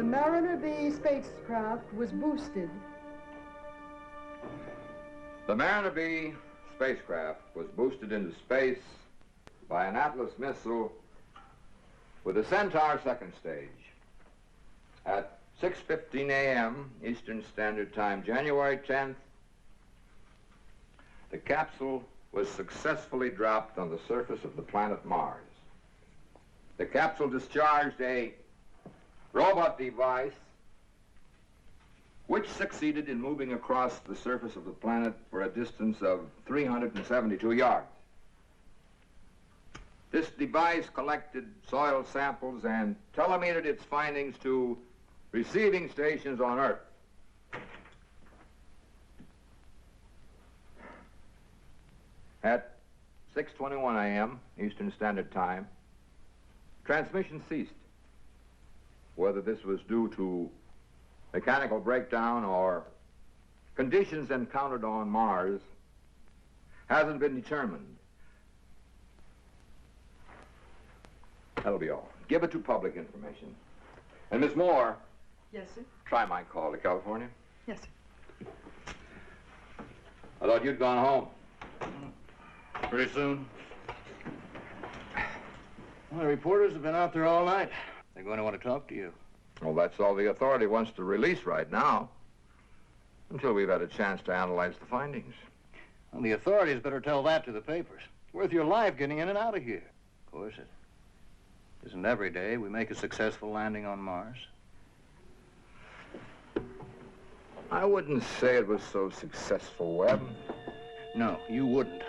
Mariner B spacecraft was boosted. The Mariner B spacecraft was boosted into space by an Atlas missile with a Centaur second stage at 6:15 a.m. Eastern Standard Time, January 10th. The capsule was successfully dropped on the surface of the planet Mars. The capsule discharged a robot device which succeeded in moving across the surface of the planet for a distance of 372 yards. This device collected soil samples and telemetered its findings to receiving stations on Earth. At 6:21 a.m. Eastern Standard Time, transmission ceased. Whether this was due to mechanical breakdown or conditions encountered on Mars hasn't been determined. That'll be all. Give it to public information. And Miss Moore. Yes, sir. Try my call to California. Yes, sir. I thought you'd gone home. Pretty soon? Well, the reporters have been out there all night. They're going to want to talk to you. Well, that's all the authority wants to release right now, until we've had a chance to analyze the findings. Well, the authorities better tell that to the papers. It's worth your life getting in and out of here. Of course, it isn't every day we make a successful landing on Mars. I wouldn't say it was so successful, Webb. No, you wouldn't.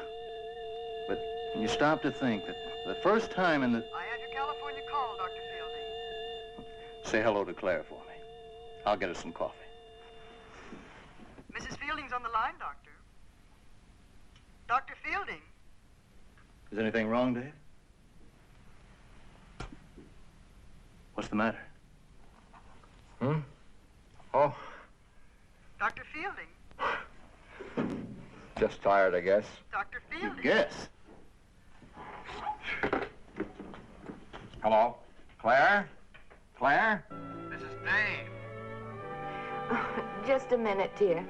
But when you stop to think that the first time in the... I had your California call, Dr. Fielding. Say hello to Claire for me. I'll get us some coffee. Mrs. Fielding's on the line, Doctor. Dr. Fielding. Is anything wrong, Dave? What's the matter? Oh, Dr. Fielding. just tired, I guess. Dr. Fielding. You guess. Hello? Claire? Claire? This is Dave. Oh, just a minute, dear.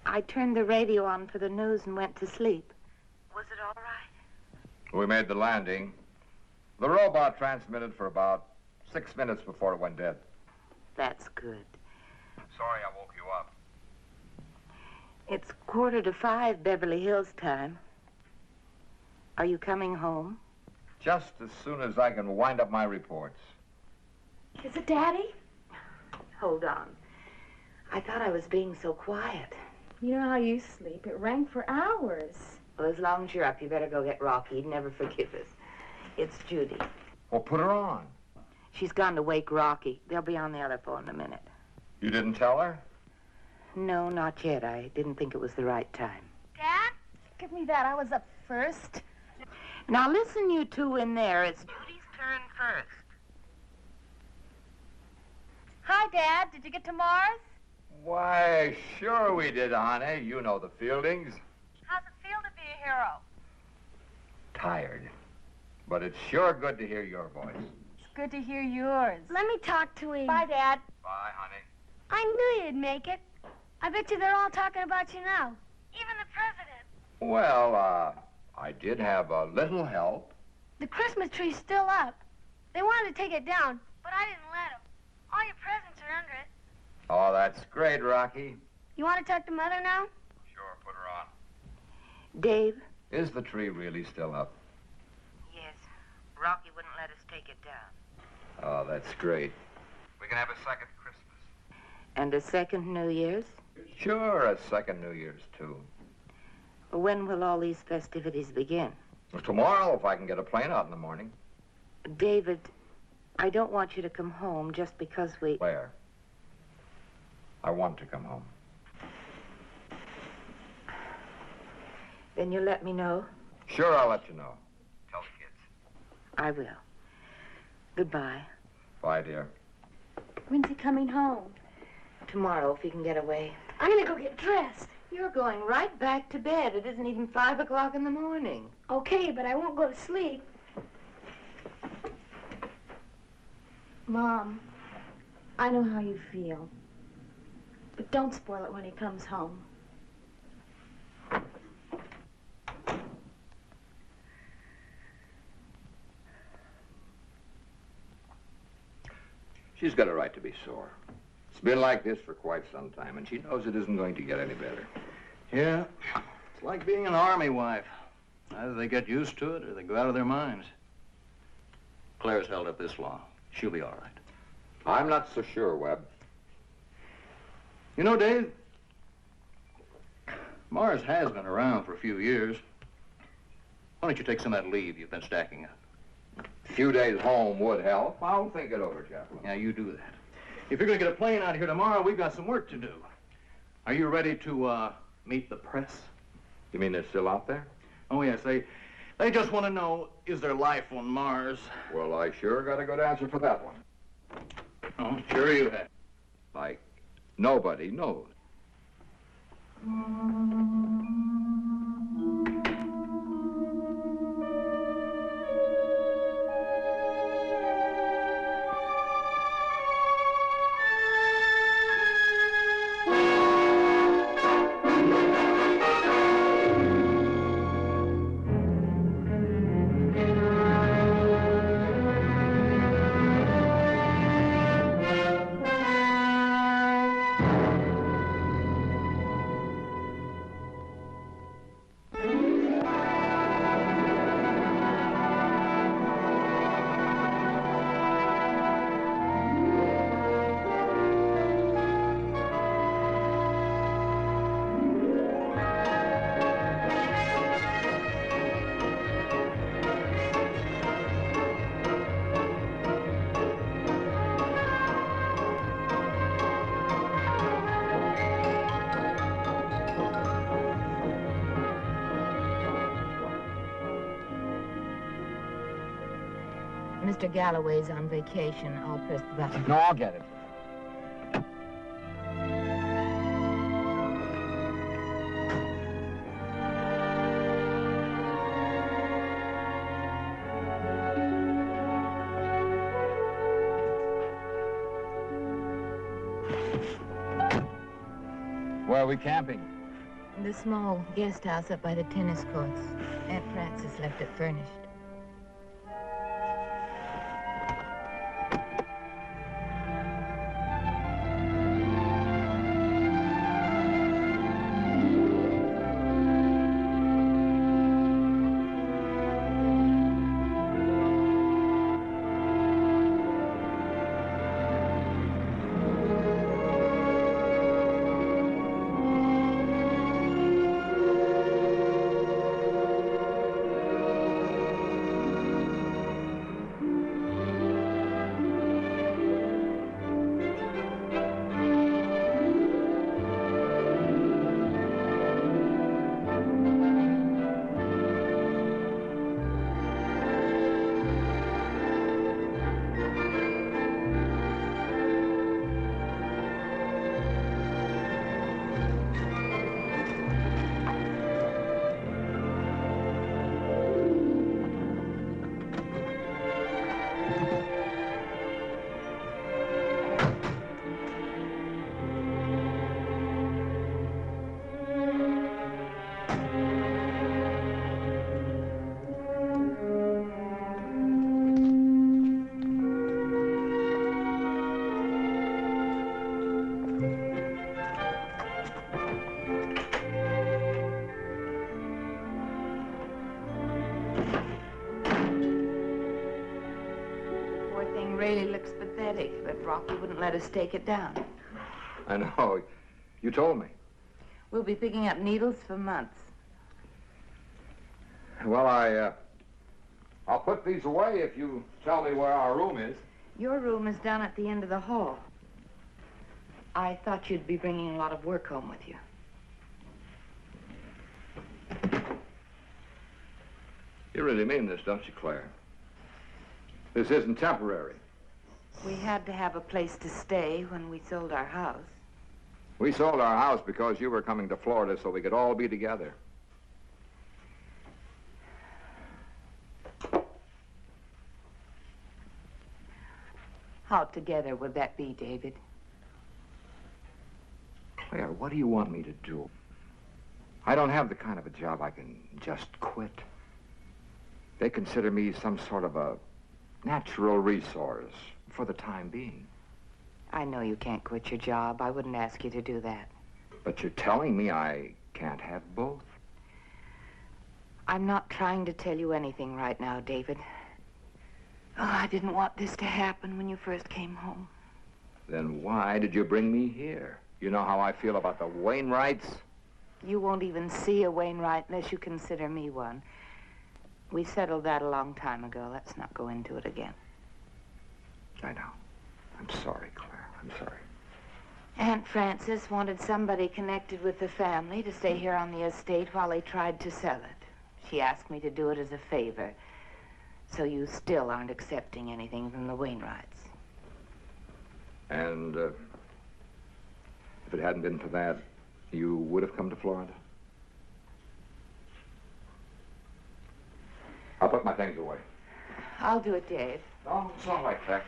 I turned the radio on for the news and went to sleep. Was it all right? We made the landing. The robot transmitted for about 6 minutes before it went dead. That's good. Sorry I woke you up. It's 4:45 Beverly Hills time. Are you coming home? Just as soon as I can wind up my reports. Is it Daddy? Hold on. I thought I was being so quiet. You know how you sleep. It rang for hours. Well, as long as you're up, you better go get Rocky. He'd never forgive us. It's Judy. Well, put her on. She's gone to wake Rocky. They'll be on the other phone in a minute. You didn't tell her? No, not yet. I didn't think it was the right time. Dad, give me that. I was up first. Now listen, you two in there. It's Judy's turn first. Hi, Dad. Did you get to Mars? Why, sure we did, honey. You know the Fieldings. How's it feel to be a hero? Tired. But it's sure good to hear your voice. It's good to hear yours. Let me talk to him. Bye, Dad. Bye, honey. I knew you'd make it. I bet you they're all talking about you now. Even the president. Well, I did have a little help. The Christmas tree's still up. They wanted to take it down, but I didn't let them. All your presents are under it. Oh, that's great, Rocky. You want to talk to Mother now? Sure, put her on. Dave? Is the tree really still up? Yes. Rocky wouldn't let us take it down. Oh, that's great. We can have a second Christmas. And a second New Year's? Sure, a second New Year's, too. When will all these festivities begin? Well, tomorrow, if I can get a plane out in the morning. David, I don't want you to come home just because we... Where? I want to come home. Then you let me know? Sure, I'll let you know. Tell the kids. I will. Goodbye. Bye, dear. When's he coming home? Tomorrow, if he can get away. I'm going to go get dressed. You're going right back to bed. It isn't even 5 o'clock in the morning. Okay, but I won't go to sleep. Mom, I know how you feel. But don't spoil it when he comes home. She's got a right to be sore. It's been like this for quite some time, and she knows it isn't going to get any better. Yeah, it's like being an army wife. Either they get used to it or they go out of their minds. Claire's held up this long. She'll be all right. I'm not so sure, Webb. You know, Dave, Mars has been around for a few years. Why don't you take some of that leave you've been stacking up? A few days home would help. I'll think it over, Chaplain. Yeah, you do that. If you're going to get a plane out here tomorrow, we've got some work to do. Are you ready to meet the press? You mean they're still out there? Oh, yes. They just want to know, is there life on Mars? Well, I sure got a good answer for that one. Oh, sure you have. Like, nobody knows. Mr. Galloway's on vacation. I'll press the button. No, I'll get it. Where are we camping? The small guest house up by the tennis courts. Aunt Frances left it furnished. Really looks pathetic, but Rocky wouldn't let us take it down. I know. You told me. We'll be picking up needles for months. Well, I'll put these away if you tell me where our room is. Your room is down at the end of the hall. I thought you'd be bringing a lot of work home with you. You really mean this, don't you, Claire? This isn't temporary. We had to have a place to stay when we sold our house. We sold our house because you were coming to Florida so we could all be together. How together would that be, David? Claire, what do you want me to do? I don't have the kind of a job I can just quit. They consider me some sort of a natural resource for the time being. I know you can't quit your job. I wouldn't ask you to do that. But you're telling me I can't have both? I'm not trying to tell you anything right now, David. Oh, I didn't want this to happen when you first came home. Then why did you bring me here? You know how I feel about the Wainwrights? You won't even see a Wainwright unless you consider me one. We settled that a long time ago. Let's not go into it again. I know. I'm sorry, Claire. I'm sorry. Aunt Frances wanted somebody connected with the family to stay here on the estate while they tried to sell it. She asked me to do it as a favor. So you still aren't accepting anything from the Wainwrights. And if it hadn't been for that, you would have come to Florida? I'll put my things away. I'll do it, Dave. No, it's not like that.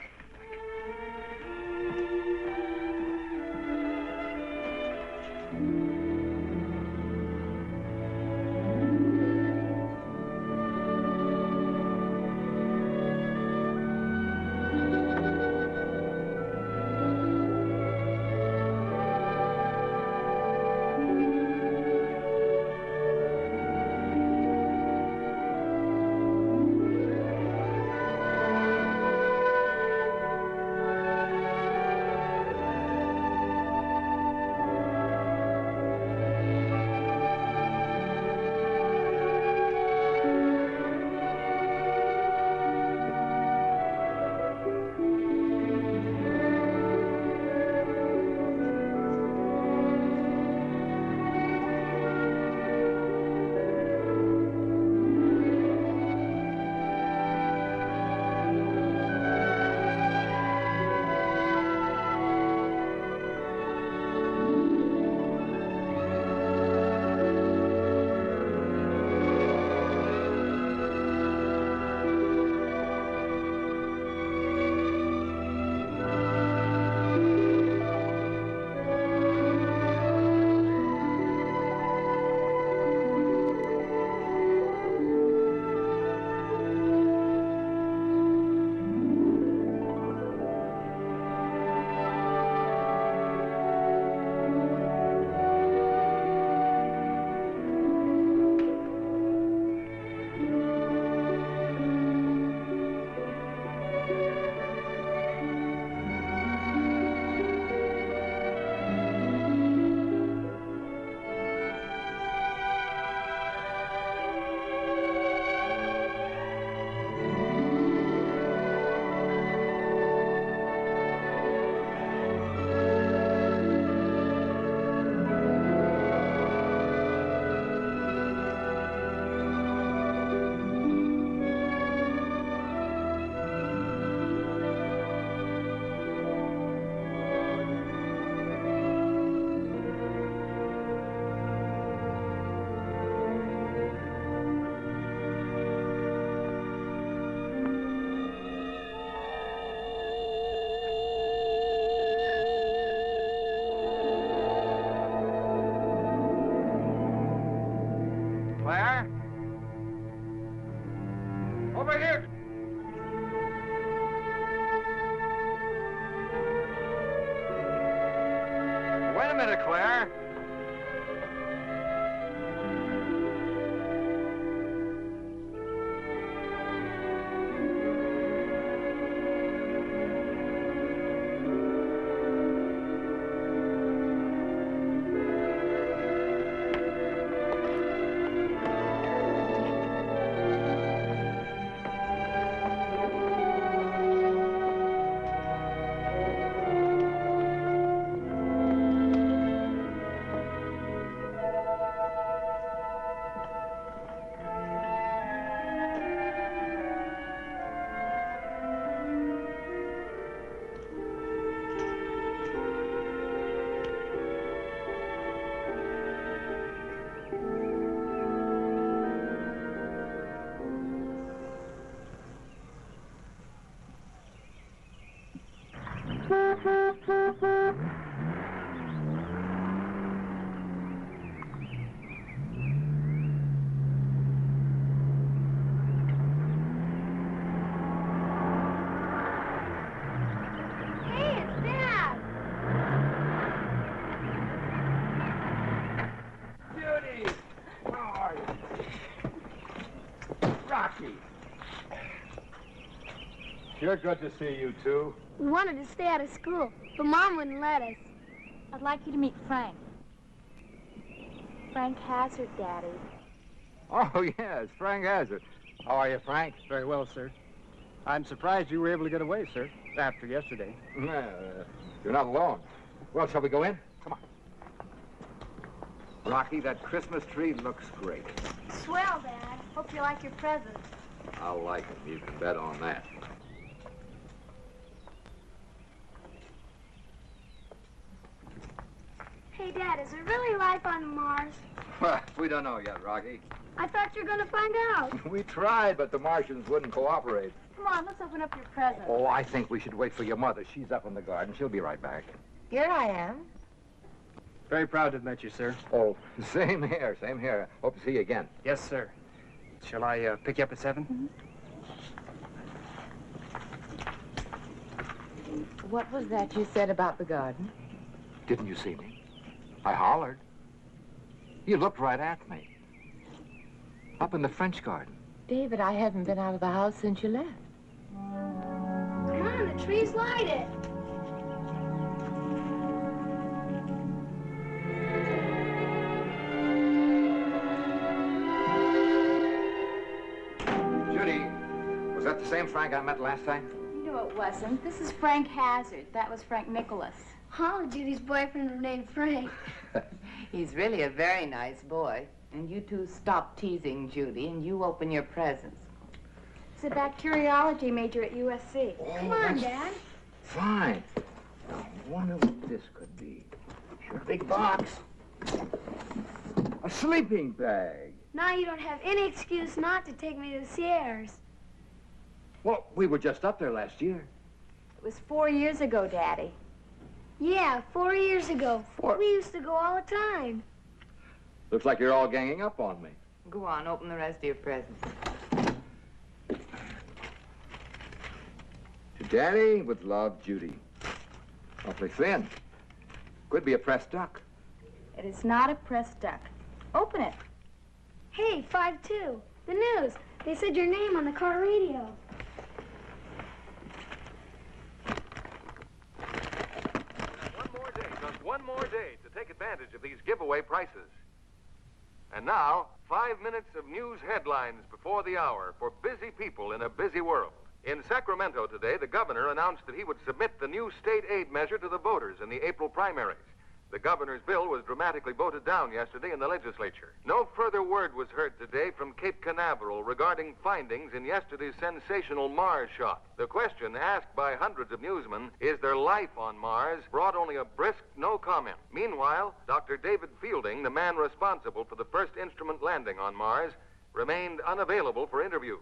Claire? Over here! Wait a minute, Claire. Hey, it's Dad. Judy! How are you? Rocky! Sure good to see you two. We wanted to stay out of school, but Mom wouldn't let us. I'd like you to meet Frank. Frank Hazard, Daddy. Oh, yes, Frank Hazard. How are you, Frank? Very well, sir. I'm surprised you were able to get away, sir, after yesterday. You're not alone. Well, shall we go in? Come on. Rocky, that Christmas tree looks great. Swell, Dad. Hope you like your presents. I'll like it. You can bet on that. Hey, Dad, is there really life on Mars? Well, we don't know yet, Rocky. I thought you were going to find out. We tried, but the Martians wouldn't cooperate. Come on, let's open up your present. Oh, I think we should wait for your mother. She's up in the garden. She'll be right back. Here I am. Very proud to have met you, sir. Oh, same here, same here. Hope to see you again. Yes, sir. Shall I pick you up at 7? What was that you said about the garden? Didn't you see me? I hollered. You looked right at me. Up in the French garden. David, I haven't been out of the house since you left. Come on, the tree's lighted. Judy, was that the same Frank I met last time? No, it wasn't. This is Frank Hazard. That was Frank Nicholas. Huh? Judy's boyfriend was named Frank. He's really a very nice boy. And you two stop teasing Judy, and you open your presents. He's a bacteriology major at USC. Oh, Come on, Dad. Fine. Now, I wonder what this could be. Sure, big box. A sleeping bag. Now you don't have any excuse not to take me to the Sierras. Well, we were just up there last year. It was 4 years ago, Daddy. Yeah, 4 years ago. 4? We used to go all the time. Looks like you're all ganging up on me. Go on, open the rest of your presents. To Daddy, with love, Judy. Awfully thin. Could be a pressed duck. It is not a pressed duck. Open it. Hey, 5-2. The news. They said your name on the car radio. Just one more day to take advantage of these giveaway prices. And now, 5 minutes of news headlines before the hour for busy people in a busy world. In Sacramento today, the governor announced that he would submit the new state aid measure to the voters in the April primaries. The governor's bill was dramatically voted down yesterday in the legislature. No further word was heard today from Cape Canaveral regarding findings in yesterday's sensational Mars shot. The question asked by hundreds of newsmen, is there life on Mars, brought only a brisk no comment. Meanwhile, Dr. David Fielding, the man responsible for the first instrument landing on Mars, remained unavailable for interviews.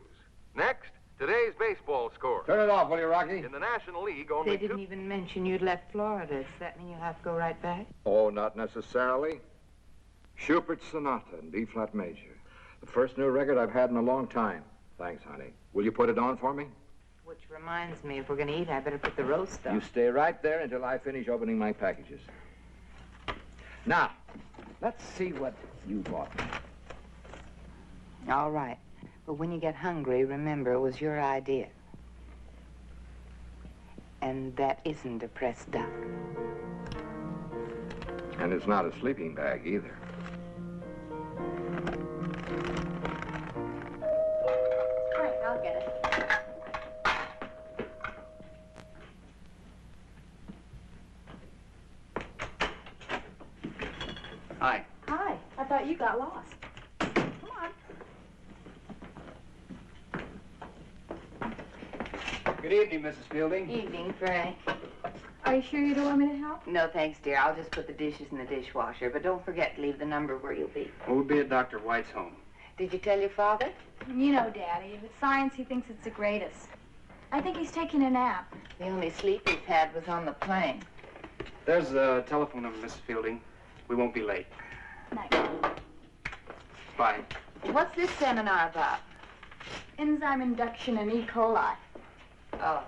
Next, today's baseball score. Turn it off, will you, Rocky? In the National League, only They didn't even mention you'd left Florida. Does that mean you'll have to go right back? Oh, not necessarily. Schubert's Sonata in B-flat major. The first new record I've had in a long time. Thanks, honey. Will you put it on for me? Which reminds me, if we're going to eat, I better put the roast on. You stay right there until I finish opening my packages. Now, let's see what you bought me. All right. But when you get hungry, remember it was your idea. And that isn't a pressed duck. And it's not a sleeping bag either. Frank, I'll get it. Hi. Hi. I thought you got lost. Come on. Good evening, Mrs. Fielding. Evening, Frank. Are you sure you don't want me to help? No, thanks, dear. I'll just put the dishes in the dishwasher. But don't forget to leave the number where you'll be. We'll be at Dr. White's home. Did you tell your father? You know, Daddy, with science, he thinks it's the greatest. I think he's taking a nap. The only sleep he's had was on the plane. There's the telephone number, Mrs. Fielding. We won't be late. Night. Bye. What's this seminar about? Enzyme induction in E. coli. Oh.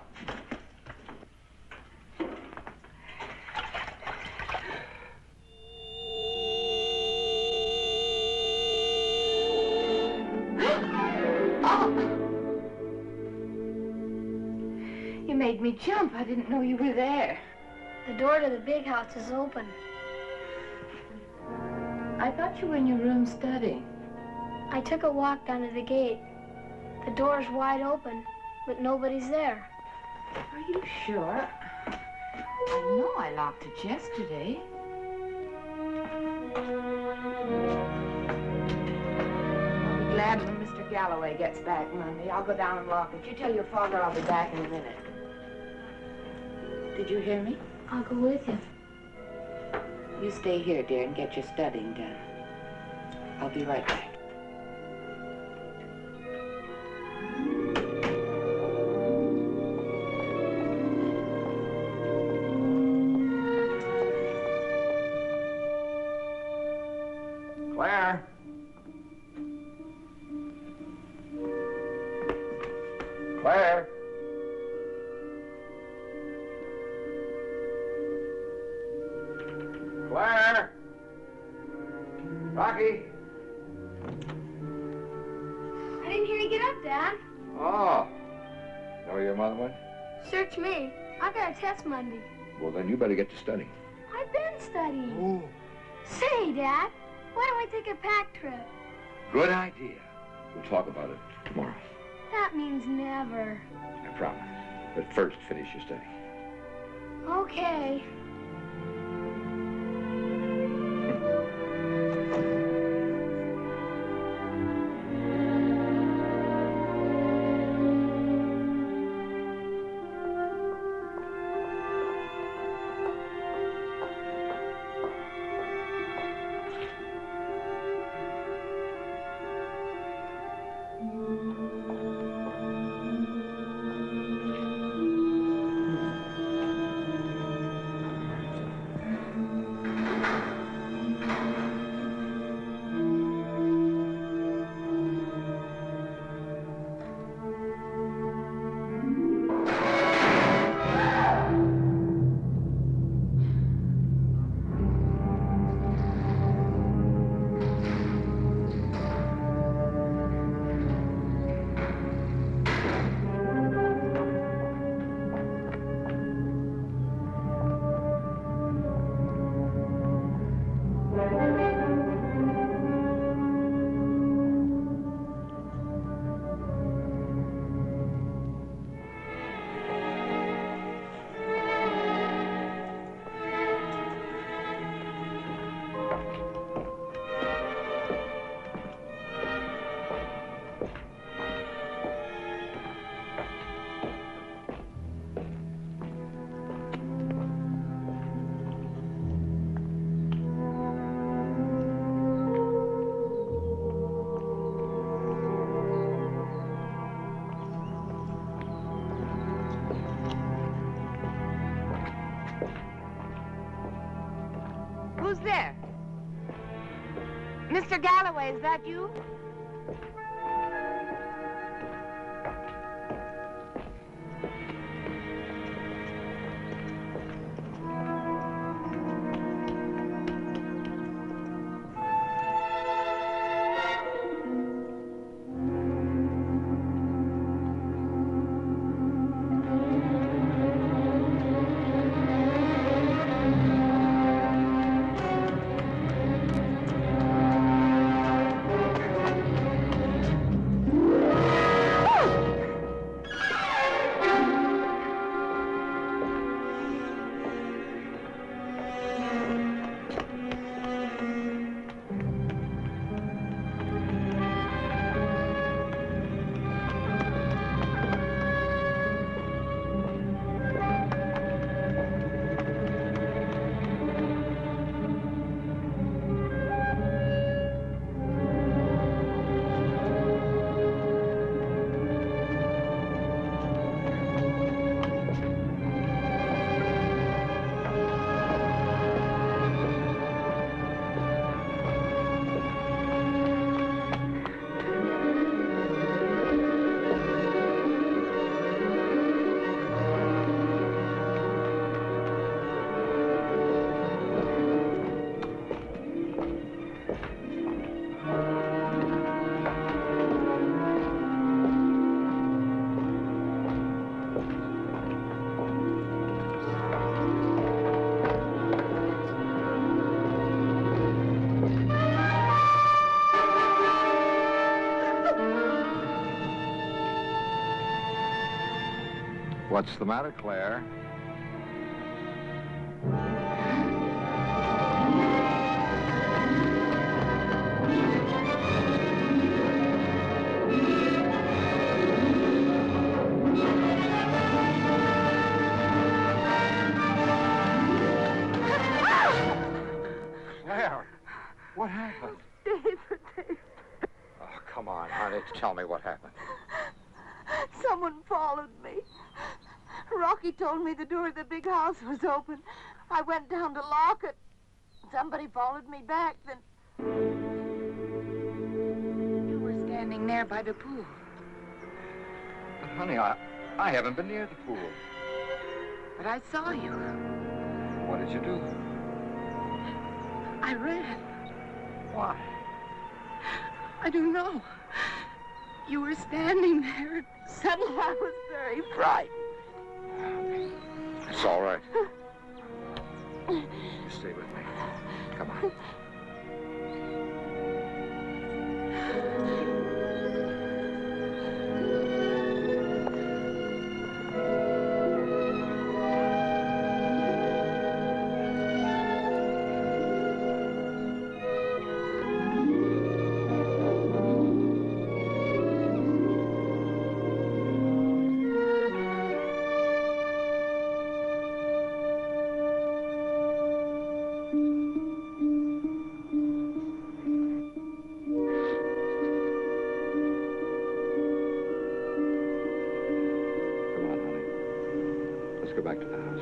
You made me jump. I didn't know you were there. The door to the big house is open. I thought you were in your room studying. I took a walk down to the gate. The door's wide open, but nobody's there. Are you sure? I know I locked it yesterday. I'll be glad when Mr. Galloway gets back Monday. I'll go down and lock it. You tell your father I'll be back in a minute. Did you hear me? I'll go with you. You stay here, dear, and get your studying done. I'll be right back. Claire? Claire? Claire? Rocky? I didn't hear you get up, Dad. Oh. Know where your mother went? Search me. I got a test Monday. Well, then you better get to studying. I've been studying. Say, Dad, why don't we take a pack trip? Good idea. We'll talk about it tomorrow. That means never. I promise. But first, finish your study. Okay. Who's there? Mr. Galloway, is that you? What's the matter, Claire? Claire, what happened? David. Oh, come on, honey. Tell me what happened. Someone followed me. Rocky told me the door of the big house was open. I went down to lock it. Somebody followed me back, then... You were standing there by the pool. But, honey, I haven't been near the pool. But I saw you. What did you do? I ran. Why? I don't know. You were standing there, and suddenly I was very frightened. It's all right. You stay with me. Come on. Go back to the house.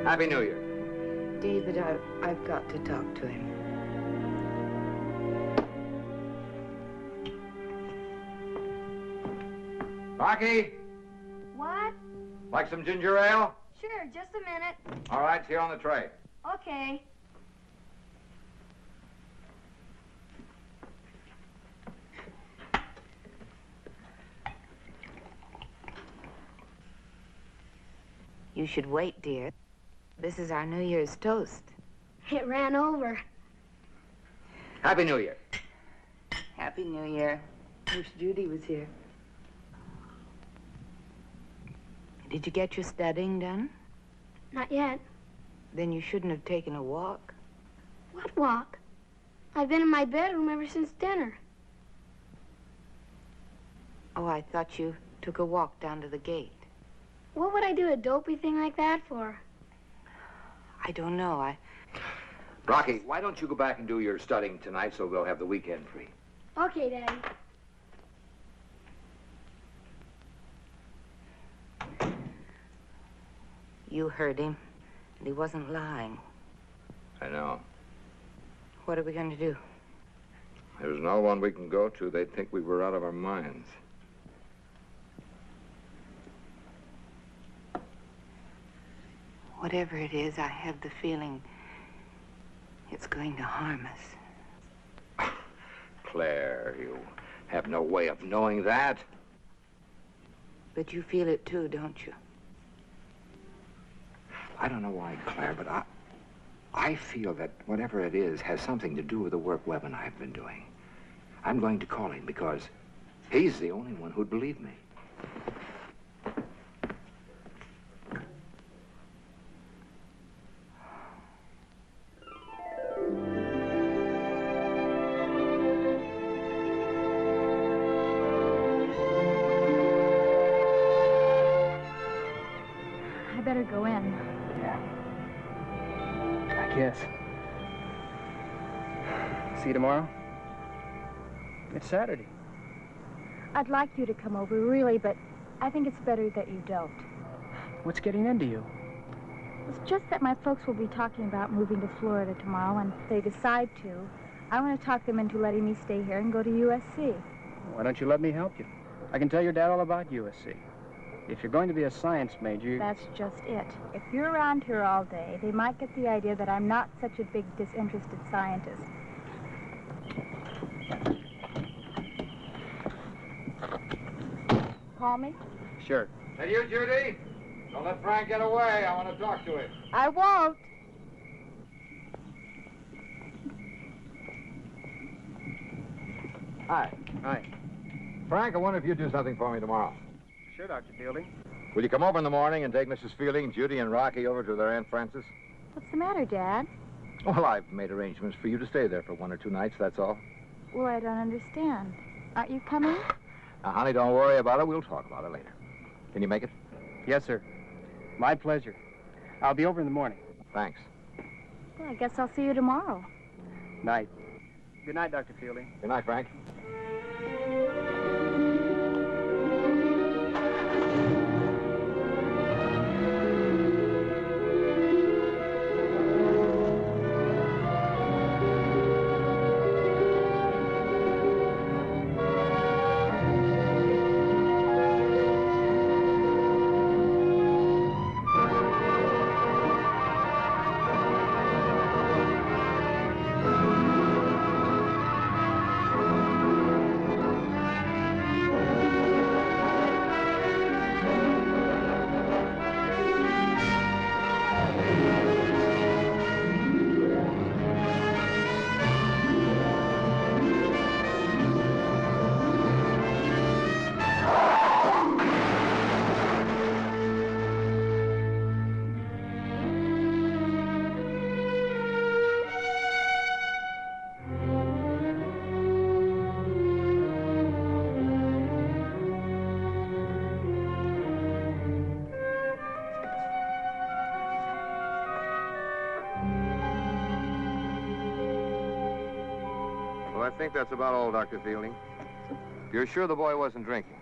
Happy New Year. David, I've got to talk to him. Rocky, What? like some ginger ale? Sure, just a minute. All right, it's here on the tray. Okay. You should wait, dear. This is our New Year's toast. It ran over. Happy New Year. Happy New Year. Wish Judy was here. Did you get your studying done? Not yet. Then you shouldn't have taken a walk. What walk? I've been in my bedroom ever since dinner. Oh, I thought you took a walk down to the gate. What would I do a dopey thing like that for? I don't know. Rocky, why don't you go back and do your studying tonight so we'll have the weekend free? Okay, Daddy. You heard him, and he wasn't lying. I know. What are we going to do? There's no one we can go to. They'd think we were out of our minds. Whatever it is, I have the feeling it's going to harm us. Claire, you have no way of knowing that. But you feel it too, don't you? I don't know why, Claire, but I feel that whatever it is has something to do with the work Webb and I have been doing. I'm going to call him because he's the only one who'd believe me. I better go in. Yeah. I guess. See you tomorrow? It's Saturday. I'd like you to come over, really, but I think it's better that you don't. What's getting into you? It's just that my folks will be talking about moving to Florida tomorrow, and if they decide to, I want to talk them into letting me stay here and go to USC. Why don't you let me help you? I can tell your dad all about USC. If you're going to be a science major... That's just it. If you're around here all day, they might get the idea that I'm not such a big disinterested scientist. Call me? Sure. Hey, you, Judy? Don't let Frank get away. I want to talk to him. I won't. Hi. Hi. Frank, I wonder if you'd do something for me tomorrow. Sure, Dr. Fielding. Will you come over in the morning and take Mrs. Fielding, Judy, and Rocky over to their Aunt Frances? What's the matter, Dad? Well, I've made arrangements for you to stay there for 1 or 2 nights, that's all. Well, I don't understand. Aren't you coming? Now, honey, don't worry about it. We'll talk about it later. Can you make it? Yes, sir. My pleasure. I'll be over in the morning. Thanks. Well, I guess I'll see you tomorrow. Night. Good night, Dr. Fielding. Good night, Frank. Well, I think that's about all, Dr. Fielding. You're sure the boy wasn't drinking?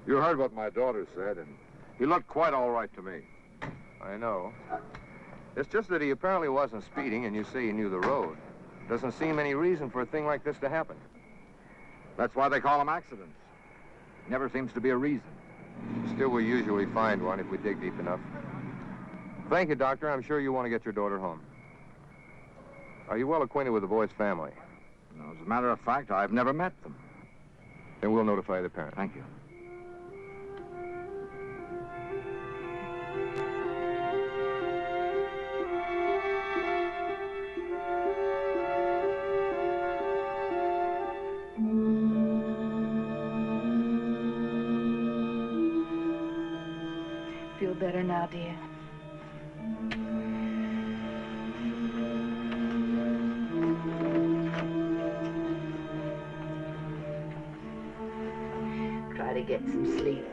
You heard what my daughter said, and he looked quite all right to me. I know. It's just that he apparently wasn't speeding, and you say he knew the road. Doesn't seem any reason for a thing like this to happen. That's why they call them accidents. Never seems to be a reason. Still, we usually find one if we dig deep enough. Thank you, Doctor. I'm sure you want to get your daughter home. Are you well acquainted with the boy's family? No, as a matter of fact, I've never met them. Then we'll notify the parent. Thank you. Feel better now, dear? Try to get some sleep.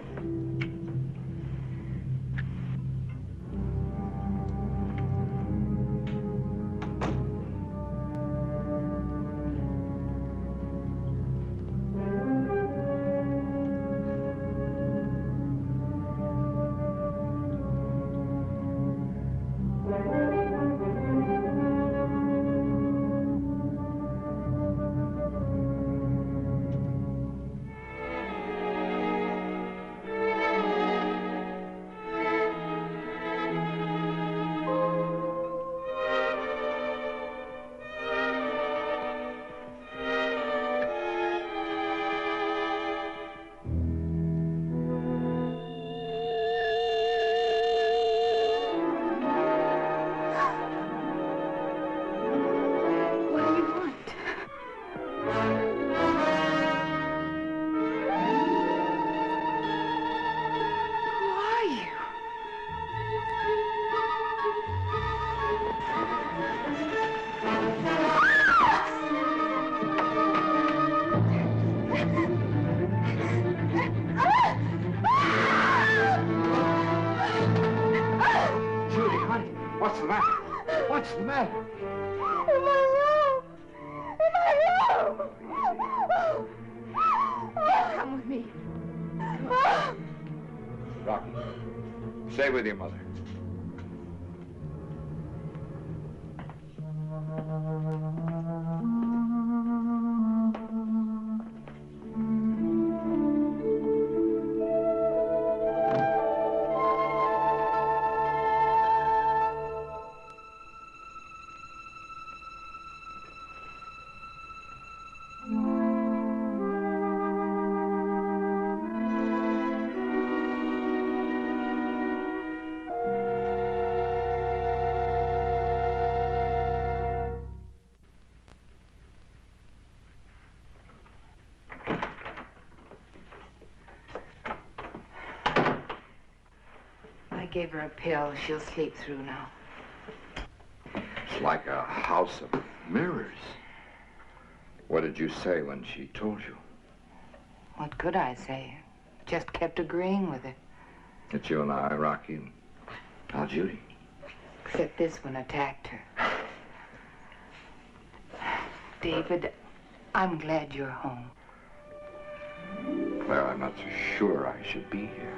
What's the matter? What's the matter? In my room! In my room! Come with me. Rocky, stay with your mother. gave her a pill. She'll sleep through now. It's like a house of mirrors. What did you say when she told you? What could I say? Just kept agreeing with her. It's you and I, Rocky, and now Judy. Except this one attacked her. David, I'm glad you're home. Claire, I'm not so sure I should be here.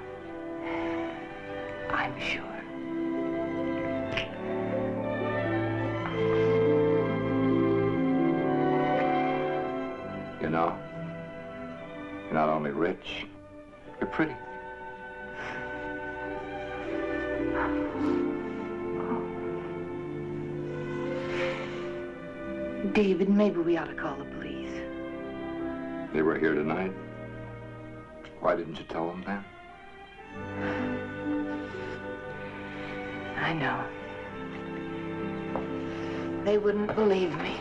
I'm sure. You know, you're not only rich, you're pretty. David, maybe we ought to call the police. They were here tonight. Why didn't you tell them then? I know. They wouldn't believe me.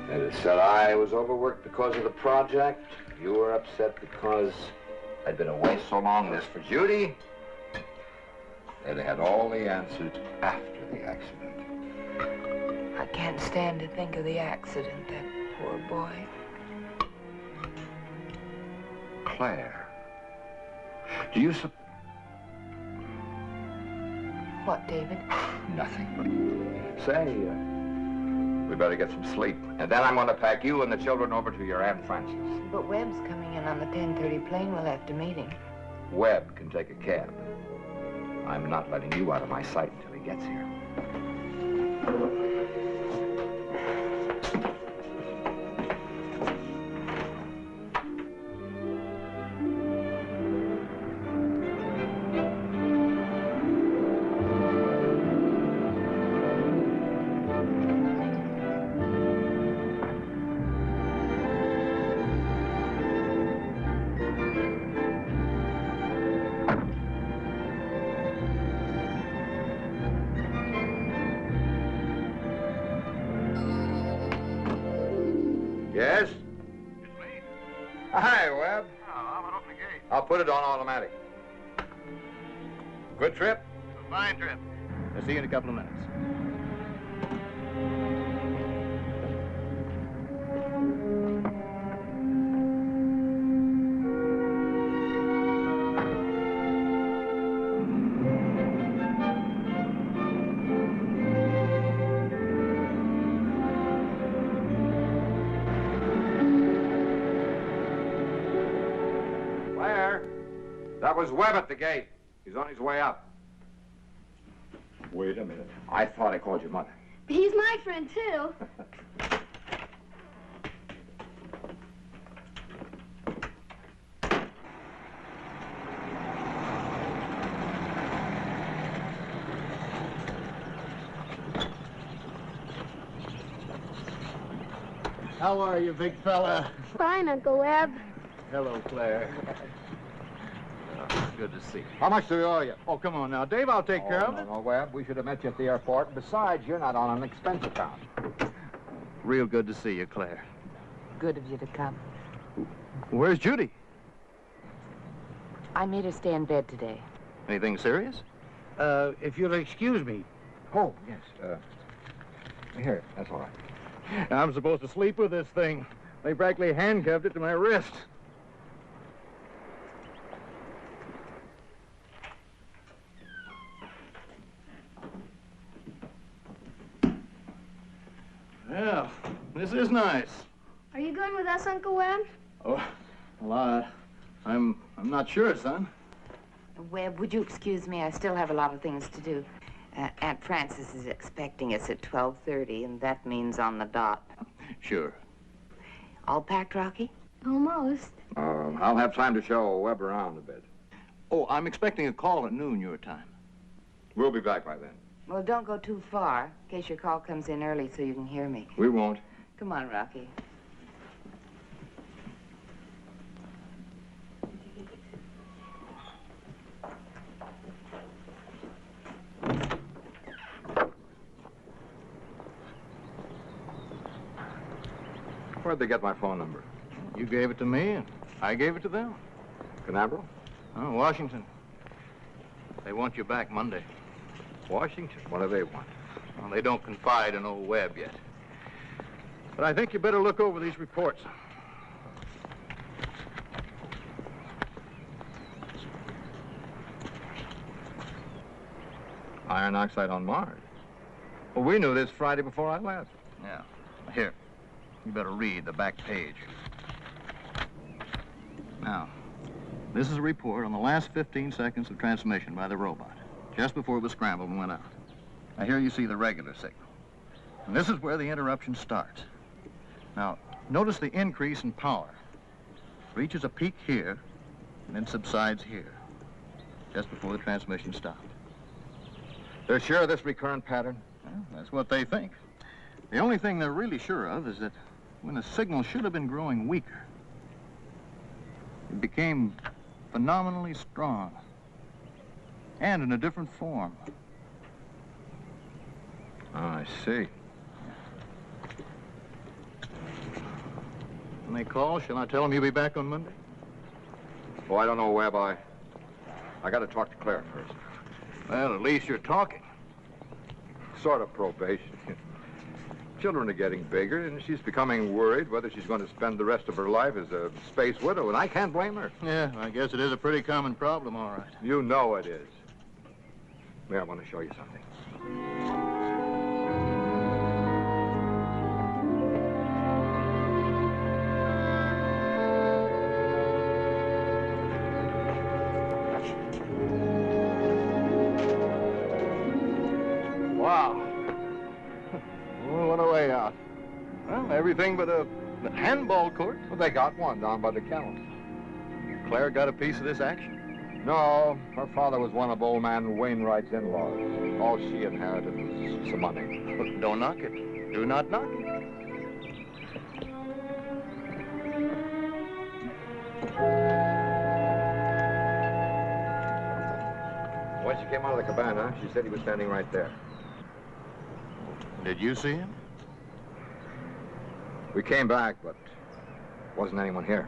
They'd have said I was overworked because of the project. You were upset because I'd been away so long. This for Judy. They'd have had all the answers after the accident. I can't stand to think of the accident, that poor boy. Claire, do you What, David? Nothing. Say, we better get some sleep. And then I'm going to pack you and the children over to your Aunt Frances. But Webb's coming in on the 10:30 plane. We'll have to meet him. Webb can take a cab. I'm not letting you out of my sight until he gets here. Yes? It's me. Hi, Webb. Oh, I'm gonna open the gate. I'll put it on automatic. Good trip? It's a fine trip. I'll see you in a couple of minutes. Claire, that was Webb at the gate. He's on his way up. Wait a minute. I thought I called your mother. He's my friend, too. How are you, big fella? Fine, Uncle Webb. Hello, Claire. Good to see you. How much do we owe you? Oh, come on now. Dave, I'll take care of it. No, Webb. We should have met you at the airport. Besides, you're not on an expense account. Real good to see you, Claire. Good of you to come. Where's Judy? I made her stay in bed today. Anything serious? If you'll excuse me. Oh, yes. Here, that's all right. I'm supposed to sleep with this thing. They practically handcuffed it to my wrist. Well, this is nice. Are you going with us, Uncle Webb? Oh, well, I'm not sure, son. Webb, would you excuse me? I still have a lot of things to do. Aunt Frances is expecting us at 12:30, and that means on the dot. Sure. All packed, Rocky? Almost. I'll have time to show Webb around a bit. Oh, I'm expecting a call at noon your time. We'll be back by then. Well, don't go too far, in case your call comes in early so you can hear me. We won't. Come on, Rocky. Where'd they get my phone number? You gave it to me, and I gave it to them. Canaveral? Oh, Washington. They want you back Monday. Washington? What do they want? Well, they don't confide in old Webb yet. But I think you better look over these reports. Iron oxide on Mars. Well, we knew this Friday before I left. Yeah. Here, you better read the back page. Now, this is a report on the last 15 seconds of transmission by the robot, just before it was scrambled and went out. Now, here you see the regular signal. And this is where the interruption starts. Now, notice the increase in power. Reaches a peak here, and then subsides here, just before the transmission stopped. They're sure of this recurrent pattern? Well, that's what they think. The only thing they're really sure of is that when the signal should have been growing weaker, it became phenomenally strong and in a different form. Oh, I see. When they call, shall I tell them you'll be back on Monday? Oh, I don't know, Webb. I got to talk to Claire first. Well, at least you're talking. Sort of probation. Children are getting bigger, and she's becoming worried whether she's going to spend the rest of her life as a space widow, and I can't blame her. Yeah, I guess it is a pretty common problem, all right. You know it is. Here, I want to show you something. Wow. Well, what a way out. Well, everything but a handball court. Well, they got one down by the kennels. Claire got a piece of this action? No, her father was one of old man Wainwright's in-laws. All she inherited was some money. But don't knock it. Do not knock it. When she came out of the cabana, she said he was standing right there. Did you see him? We came back, but wasn't anyone here.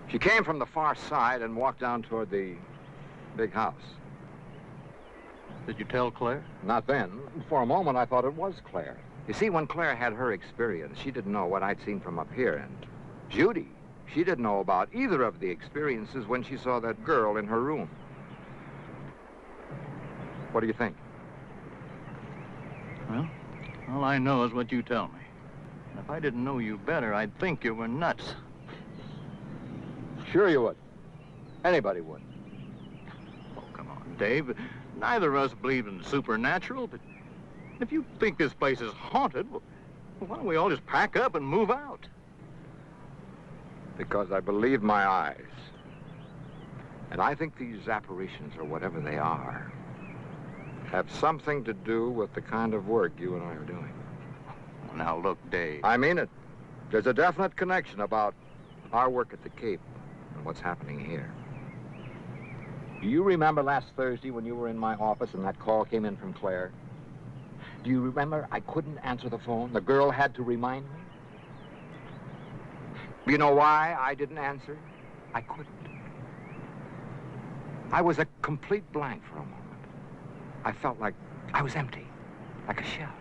She came from the far side and walked down toward the big house. Did you tell Claire? Not then. For a moment, I thought it was Claire. You see, when Claire had her experience, she didn't know what I'd seen from up here. And Judy, she didn't know about either of the experiences when she saw that girl in her room. What do you think? Well, all I know is what you tell me. And if I didn't know you better, I'd think you were nuts. Sure you would. Anybody would. Oh, come on, Dave. Neither of us believe in the supernatural, but if you think this place is haunted, well, why don't we all just pack up and move out? Because I believe my eyes. And I think these apparitions, or whatever they are, have something to do with the kind of work you and I are doing. Now, look, Dave. I mean it. There's a definite connection about our work at the Cape and what's happening here. Do you remember last Thursday when you were in my office and that call came in from Claire? Do you remember I couldn't answer the phone? The girl had to remind me. Do you know why I didn't answer? I couldn't. I was a complete blank for a moment. I felt like I was empty, like a shell.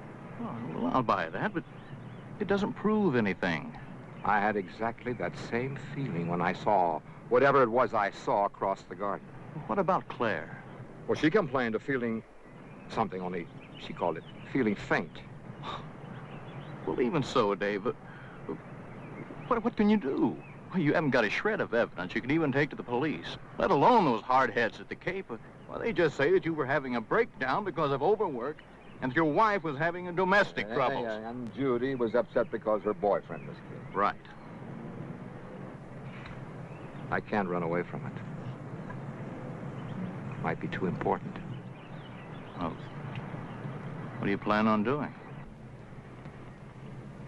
Oh, well, I'll buy that, but it doesn't prove anything. I had exactly that same feeling when I saw whatever it was I saw across the garden. What about Claire? Well, she complained of feeling something, only she called it feeling faint. Well, even so, Dave, what can you do? Well, you haven't got a shred of evidence you can even take to the police, let alone those hard heads at the Cape. Well, they just say that you were having a breakdown because of overwork and that your wife was having a domestic troubles. And Judy was upset because her boyfriend was killed. Right. I can't run away from it. Might be too important. Well, what do you plan on doing?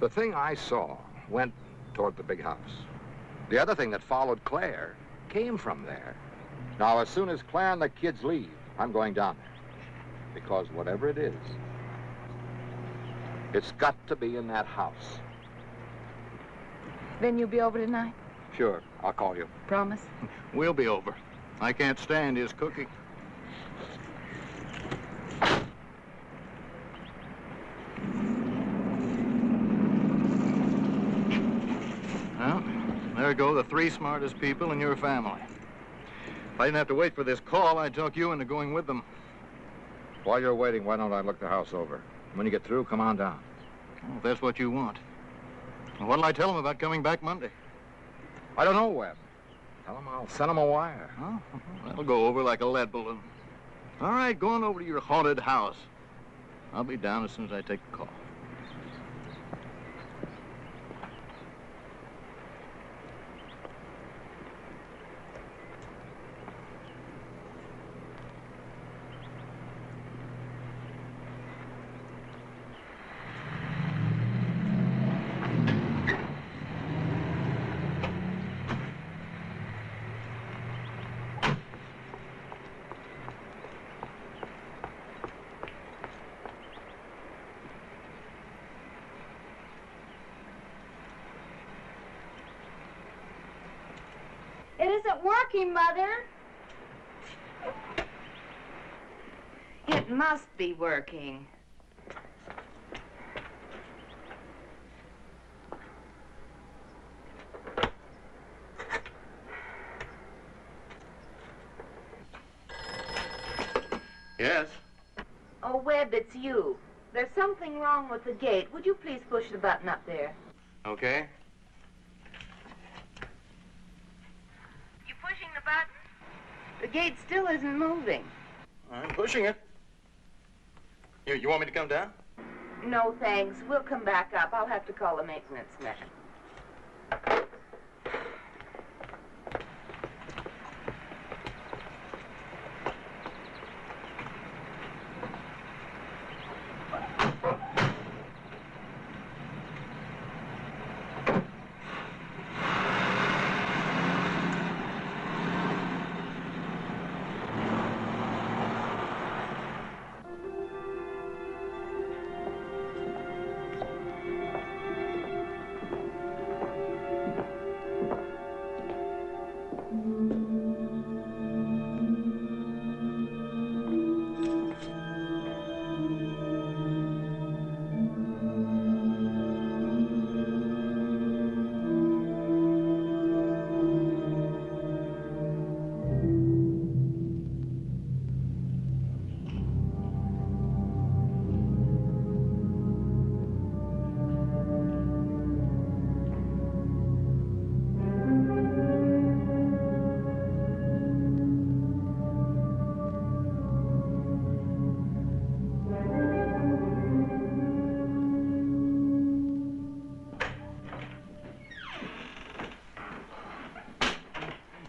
The thing I saw went toward the big house. The other thing that followed Claire came from there. Now, as soon as Claire and the kids leave, I'm going down there. Because whatever it is, it's got to be in that house. Then you'll be over tonight? Sure, I'll call you. Promise? We'll be over. I can't stand his cooking. Well, there go the three smartest people in your family. If I didn't have to wait for this call, I'd talk you into going with them. While you're waiting, why don't I look the house over? When you get through, come on down. Well, if that's what you want. Well, what'll I tell them about coming back Monday? I don't know, Webb. Tell them I'll send them a wire. Oh, that'll go over like a lead balloon. All right, go on over to your haunted house. I'll be down as soon as I take the call. It isn't working, Mother. It must be working. Yes? Oh, Webb, it's you. There's something wrong with the gate. Would you please push the button up there? Okay. You pushing the button? The gate still isn't moving. I'm pushing it. You want me to come down? No, thanks. We'll come back up. I'll have to call the maintenance man.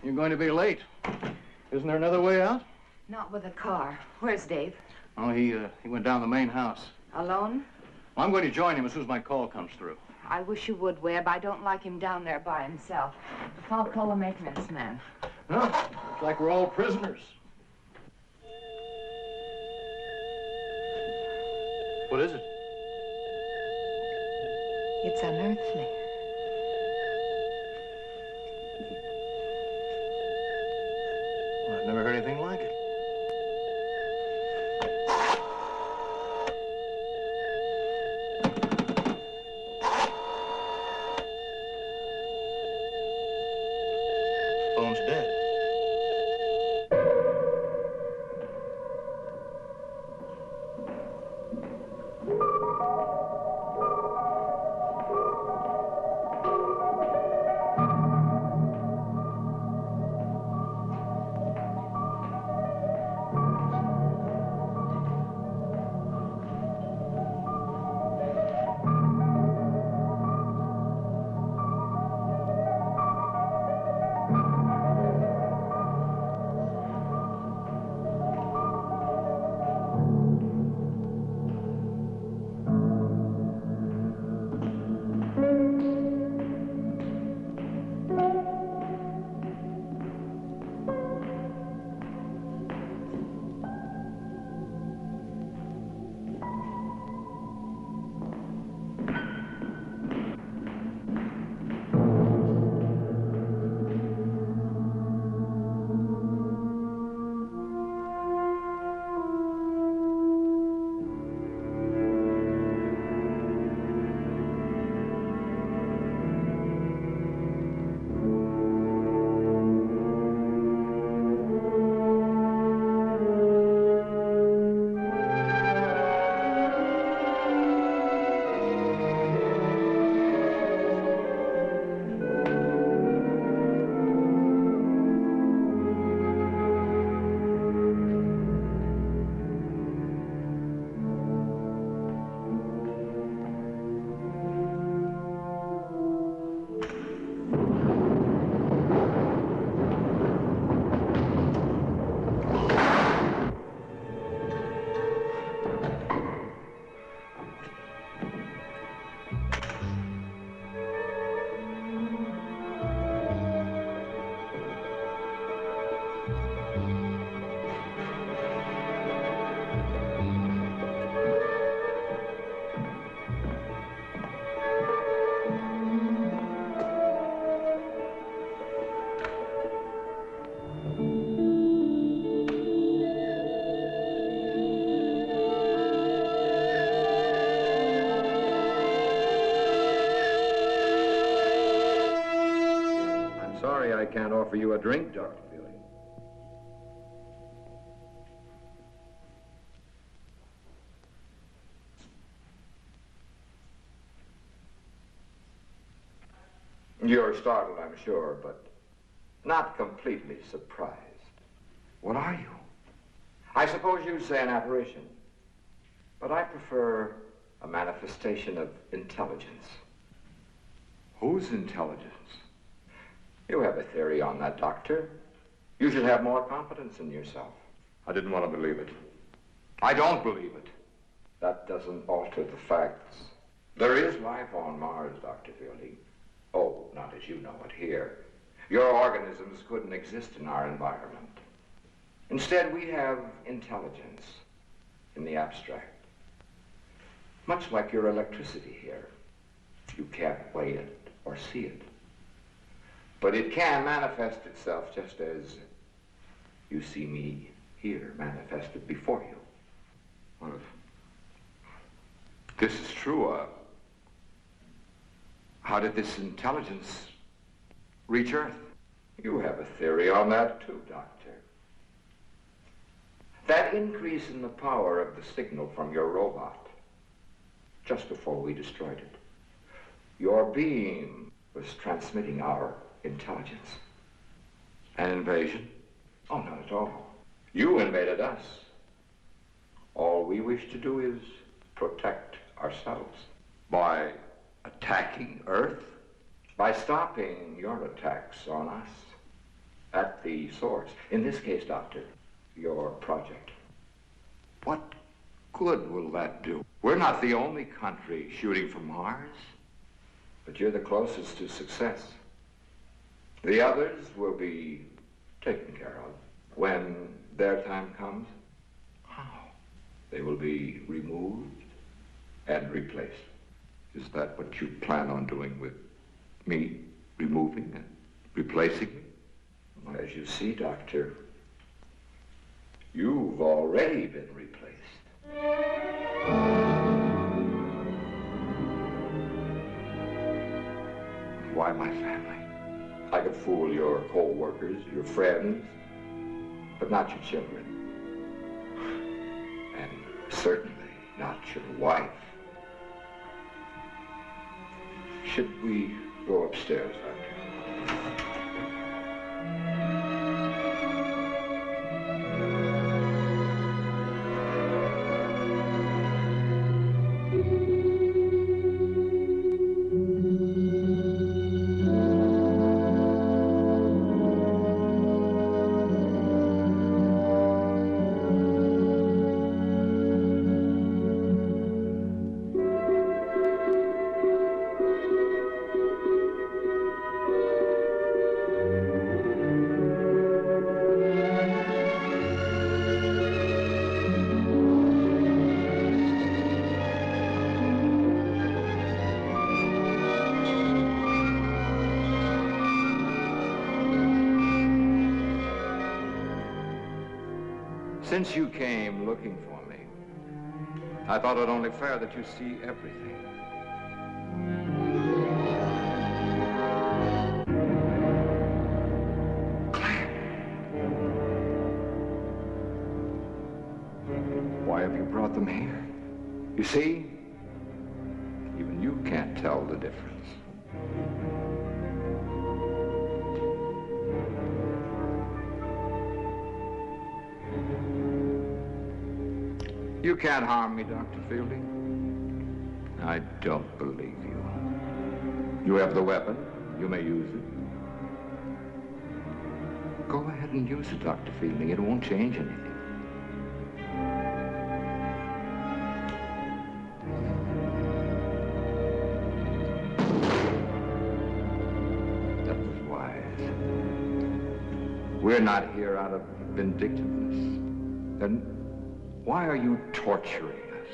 You're going to be late. Isn't there another way out? Not with a car. Where's Dave? Oh, he went down the main house. Alone? Well, I'm going to join him as soon as my call comes through. I wish you would, Webb. I don't like him down there by himself. I'll call the maintenance man. Well, looks like we're all prisoners. What is it? It's unearthly. Well, I've never heard anything like it. Phone's dead. can't offer you a drink, Dr. Fielding. You're startled, I'm sure, but not completely surprised. What are you? I suppose you'd say an apparition, but I prefer a manifestation of intelligence. Whose intelligence? You have a theory on that, Doctor. You should have more confidence in yourself. I didn't want to believe it. I don't believe it. That doesn't alter the facts. There is life on Mars, Dr. Fielding. Oh, not as you know it here. Your organisms couldn't exist in our environment. Instead, we have intelligence in the abstract. Much like your electricity here. You can't weigh it or see it. But it can manifest itself just as you see me here manifested before you. Well, if this is true, how did this intelligence reach Earth? You have a theory on that too, Doctor. That increase in the power of the signal from your robot, just before we destroyed it, your beam was transmitting our intelligence. An invasion? Oh, not at all. You invaded us. All we wish to do is protect ourselves. By attacking Earth? By stopping your attacks on us at the source. In this case, Doctor, your project. What good will that do? We're not the only country shooting for Mars, but you're the closest to success. The others will be taken care of when their time comes. How? They will be removed and replaced. Is that what you plan on doing with me? Removing and replacing me? As you see, Doctor, you've already been replaced. Why my family? I could fool your co-workers, your friends, but not your children. And certainly not your wife. Should we go upstairs, Doctor? Since you came looking for me, I thought it only fair that you see everything. Why have you brought them here? You see, even you can't tell the difference. You can't harm me, Dr. Fielding. I don't believe you. You have the weapon. You may use it. Go ahead and use it, Dr. Fielding. It won't change anything. That was wise. We're not here out of vindictiveness. Then why are you torturing us?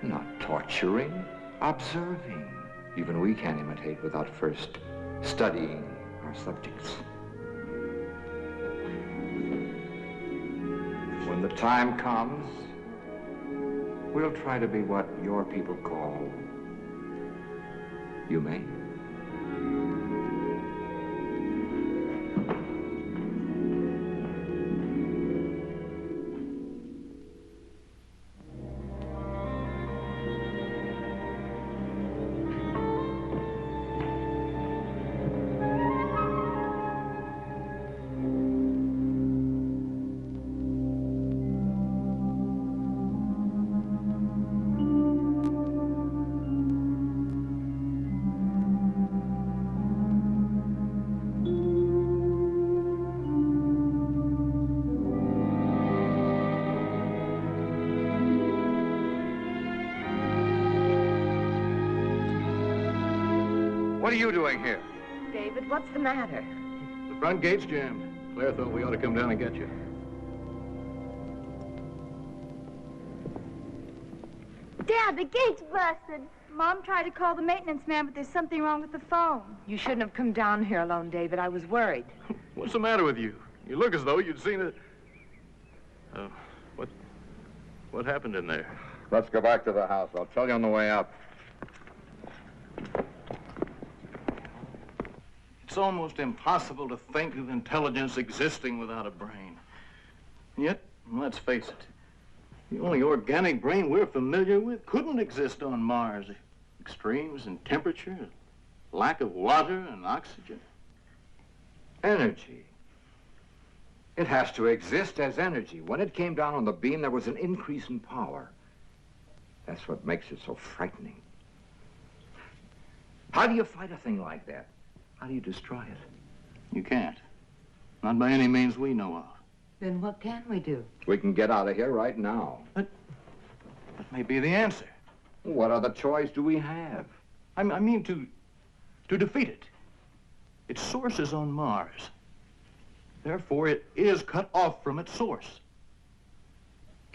Not torturing, observing. Even we can't imitate without first studying our subjects. When the time comes, we'll try to be what your people call humane. What are you doing here? David, what's the matter? The front gate's jammed. Claire thought we ought to come down and get you. Dad, the gate's busted. Mom tried to call the maintenance man, but there's something wrong with the phone. You shouldn't have come down here alone, David. I was worried. What's the matter with you? You look as though you'd seen a... What happened in there? Let's go back to the house. I'll tell you on the way up. It's almost impossible to think of intelligence existing without a brain. Yet, let's face it, the only organic brain we're familiar with couldn't exist on Mars. Extremes in temperature, lack of water and oxygen. Energy. It has to exist as energy. When it came down on the beam, there was an increase in power. That's what makes it so frightening. How do you fight a thing like that? How do you destroy it? You can't. Not by any means we know of. Then what can we do? We can get out of here right now. That may be the answer. What other choice do we have? I mean to defeat it. Its source is on Mars. Therefore, it is cut off from its source.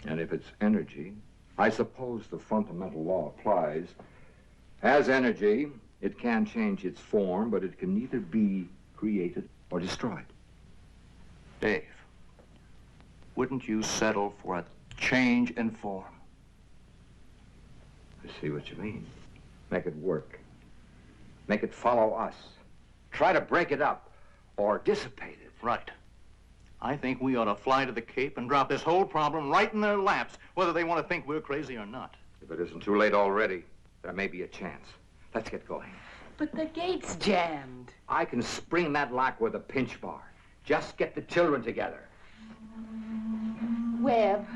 And if it's energy, I suppose the fundamental law applies. As energy, it can change its form, but it can neither be created or destroyed. Dave, wouldn't you settle for a change in form? I see what you mean. Make it work. Make it follow us. Try to break it up or dissipate it. Right. I think we ought to fly to the Cape and drop this whole problem right in their laps, whether they want to think we're crazy or not. If it isn't too late already, there may be a chance. Let's get going. But the gate's jammed. I can spring that lock with a pinch bar. Just get the children together. Webb,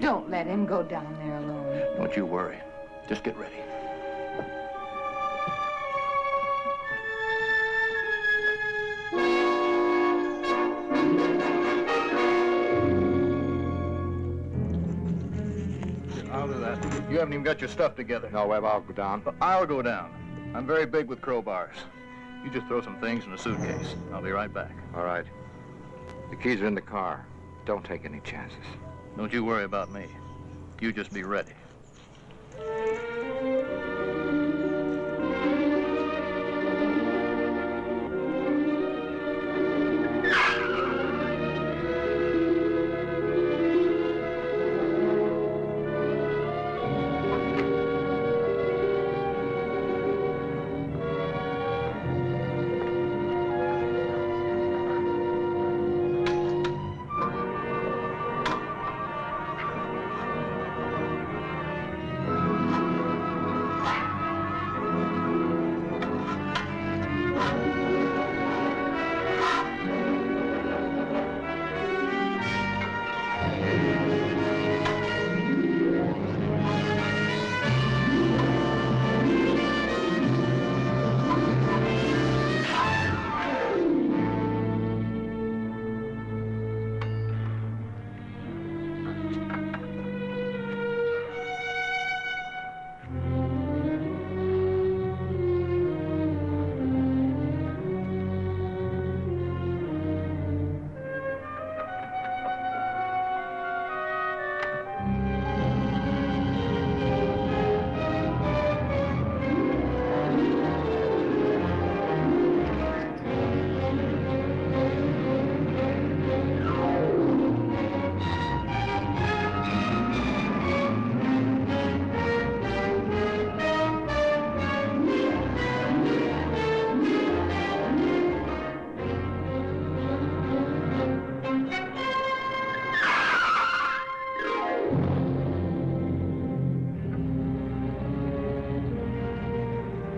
don't let him go down there alone. Don't you worry. Just get ready. I'll do that. You haven't even got your stuff together. No, Webb, I'll go down. But I'll go down. I'm very big with crowbars. You just throw some things in a suitcase. I'll be right back. All right. The keys are in the car. Don't take any chances. Don't you worry about me. You just be ready.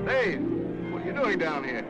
Dave, what are you doing down here?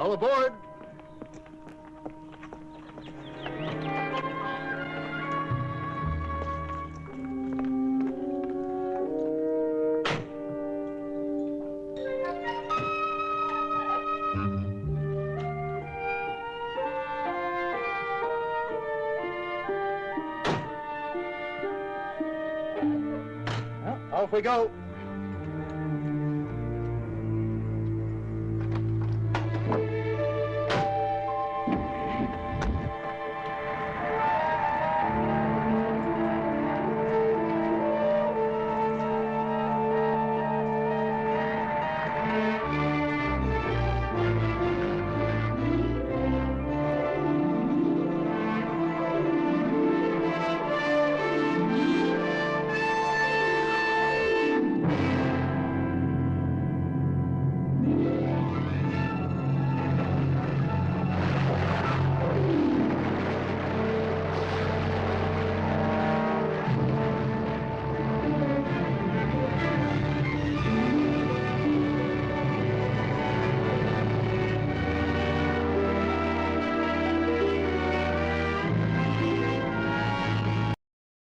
All aboard. Well, off we go.